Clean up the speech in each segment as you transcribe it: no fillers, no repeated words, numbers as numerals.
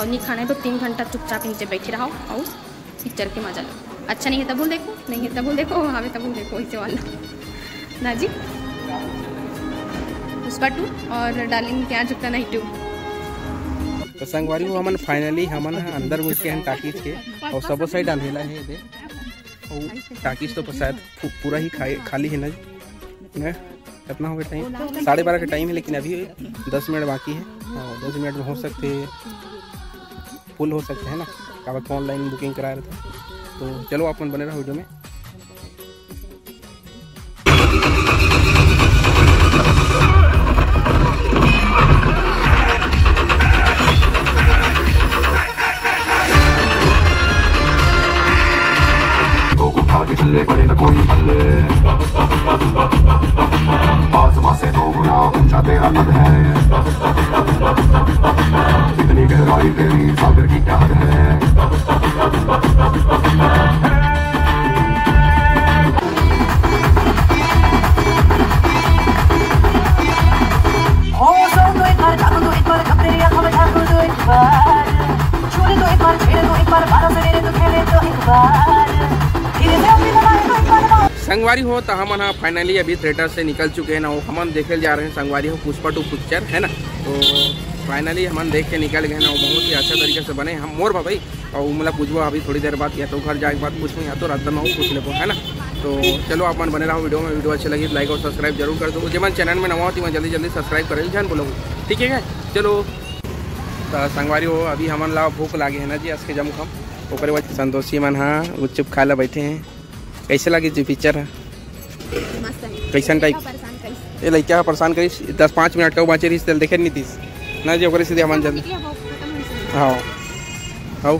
और नहीं खाना है तो 3 घंटा चुपचाप नीचे बैठे रहो और पिक्चर के मजा लो। अच्छा नहीं है तब देखो, नहीं है तब देखो, हाँ तब देखो, इसे वाला ना जी। पुष्पा 2 और डार्लिंग क्या झुकता नहीं 2। तो संगवारी हो हमन फाइनली हमन अंदर घुस के हैं टाकीज के और सबो साइड अंधेला है दे और टाकीज तो शायद पूरा ही खाली है ना जी। कितना हो गया टाइम? 12:30 का टाइम है, लेकिन अभी 10 मिनट बाकी है और 10 मिनट में हो सकते फुल हो सकते हैं ना। क्या ऑनलाइन बुकिंग करा रहे थे, तो चलो अपन बने रहो वीडियो में। चले पड़े न कोई पल्ले, आसमां से 2 गुना ऊंचा तेरा कद है, इतनी गहराई तेरी सागर की क्या हद है। हो सो तो एक बार झाँको तो एक बार जब तेरी आंखों में झाँको तो एक बार छूले तो एक बार छेड़े तो एक बार बालों से मेरे तो खेले तो एक बार संगवारी हो तो हम फाइनली अभी थिएटर से निकल चुके हैं ना। हम देखे जा रहे हैं संगवारी हो पुष्पा 2 पिक्चर है ना। तो फाइनली हम देख के निकल गए ना। बहुत ही अच्छा तरीके से बने हम मोर भाई और मतलब पूछबो अभी थोड़ी देर बाद, या तो घर जाए के बाद पूछूँ या तो रात में पूछ लेबो है ना। तो चलो अपन बने रहो वीडियो में। वीडियो अच्छी लगी लाइक और सब्सक्राइब जरूर कर दो। जब चैनल में नवा होती मैं जल्दी जल्दी सब्सक्राइब करे जान बोलो, ठीक है। चलो तो संगवारी हो अभी हमन ला भूख लागे है ना जी। आज के जम हम ओकरे बाद संतोषी मन हाँ गुपचुप खा ला बैठे हैं। कैसे लगी जी पिक्चर है? कैसन टाइप ये लड़का परेशान करी 10-5 मिनट का बाँचे रही देखे नहीं थी ना जी। ओकरे सीधे हमन जल्दी हाँ हाँ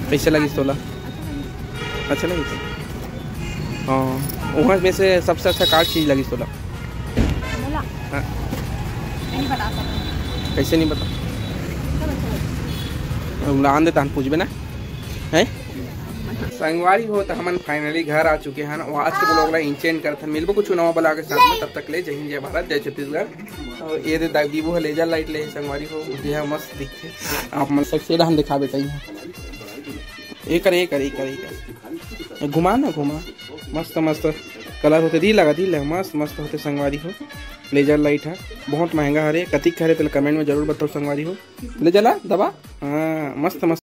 कैसे लगी तोला? अच्छा लगी हाँ। वहाँ में से सबसे अच्छा कार चीज़ लगी तोला? हाँ कैसे नहीं बता आन देता पूछबे ना है। संगवारी हो तो हमन फाइनली घर आ चुके हैं। आज के ब्लॉग ला इंचेंड करते हैं। मिलबो कुछ नवा बला के साथ में, तब तक ले जय हिंद जय भारत जय छत्तीसगढ़। और ये दीबो है लेजर लाइट ले संगवारी हो जे है मस्त दिखते आप मन सक्सेस हम दिखा बेटा ये करे घुमा ना घुमा मस्त मस्त कलर होते दी लगा मस्त मस्त होते संगवारी हो। लेजर लाइट है बहुत महंगा हरे कतिक हरे तो कमेंट में जरूर बताओ संगवारी हो। ले जला दबा हाँ मस्त मस्त।